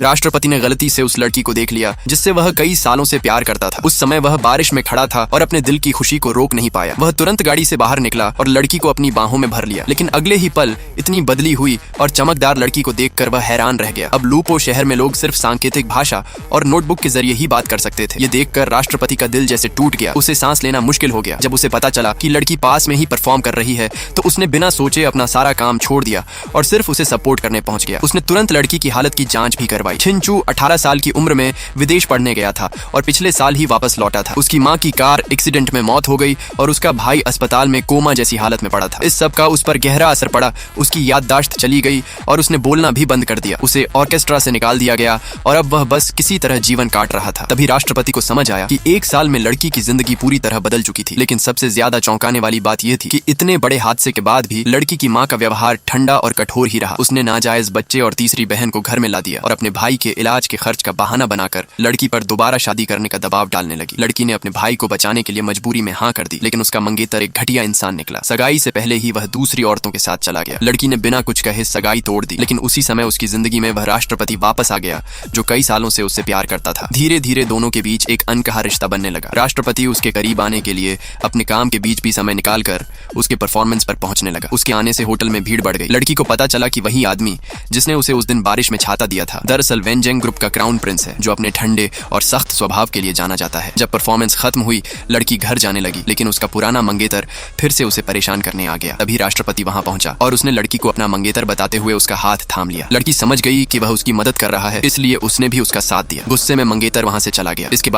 राष्ट्रपति ने गलती से उस लड़की को देख लिया जिससे वह कई सालों से प्यार करता था। उस समय वह बारिश में खड़ा था और अपने दिल की खुशी को रोक नहीं पाया। वह तुरंत गाड़ी से बाहर निकला और लड़की को अपनी बाहों में भर लिया। लेकिन अगले ही पल इतनी बदली हुई और चमकदार लड़की को देखकर वह हैरान रह गया। अब लूपो शहर में लोग सिर्फ सांकेतिक भाषा और नोटबुक के जरिए ही बात कर सकते थे। ये देखकर राष्ट्रपति का दिल जैसे टूट गया। उसे सांस लेना मुश्किल हो गया। जब उसे पता चला कि लड़की पास में ही परफॉर्म कर रही है तो उसने बिना सोचे अपना सारा काम छोड़ दिया और सिर्फ उसे सपोर्ट करने पहुंच गया। उसने तुरंत लड़की की हालत की जांच भी करवाई। छिंचू 18 साल की उम्र में विदेश पढ़ने गया था और पिछले साल ही वापस लौटा था। उसकी माँ की कार एक्सीडेंट में मौत हो गई और उसका भाई अस्पताल में कोमा जैसी हालत में पड़ा था। इस सब का उस पर गहरा असर पड़ा। उसकी याददाश्त चली गई और उसने बोलना भी बंद कर दिया। उसे ऑर्केस्ट्रा से निकाल दिया गया और अब वह बस किसी तरह जीवन काट रहा था। तभी राष्ट्रपति को समझ आया कि 1 साल में लड़की की जिंदगी पूरी तरह बदल चुकी थी। लेकिन सबसे ज्यादा चौंकाने वाली बात यह थी कि इतने बड़े हादसे के बाद भी लड़की की माँ का व्यवहार ठंडा और कठोर ही रहा। उसने नाजायज बच्चे और तीसरी बहन को घर में ला दिया और अपने भाई के इलाज के खर्च का बहाना बनाकर लड़की पर दोबारा शादी करने का दबाव डालने लगी। लड़की ने अपने भाई को बचाने के लिए मजबूरी में हाँ कर दी। लेकिन उसका मंगेतर एक घटिया इंसान निकला। सगाई से पहले ही वह दूसरी औरतों के साथ चला गया। लड़की ने बिना कुछ कहे सगाई तोड़ दी। लेकिन उसी समय उसकी जिंदगी में वह राष्ट्रपति वापस आ गया जो कई सालों से उससे प्यार करता था। धीरे धीरे दोनों के बीच एक अनकहा रिश्ता बनने लगा। राष्ट्रपति उसके करीब आने के लिए अपने काम के बीच भी समय निकालकर उसके परफॉर्मेंस पर पहुंचने लगा। उसके आने से होटल में भीड़ बढ़ गई। लड़की को पता चला कि वही आदमी जिसने उसे उस दिन बारिश में छाता दिया था दरअसल वेंजेंग ग्रुप का क्राउन प्रिंस है जो अपने ठंडे और सख्त स्वभाव के लिए जाना जाता है। जब परफॉर्मेंस खत्म हुई लड़की घर जाने लगी। लेकिन उसका पुराना मंगेतर फिर से उसे परेशान करने आ गया। तभी राष्ट्रपति वहां पहुंचा और उसने लड़की को अपना मंगेतर बताते हुए उसका हाथ थाम लिया। लड़की समझ गई कि वह उसकी मदद कर रहा है, इसलिए उसने भी उसका साथ दिया। गुस्से में मंगेतर वहां से चला गया। इसके बाद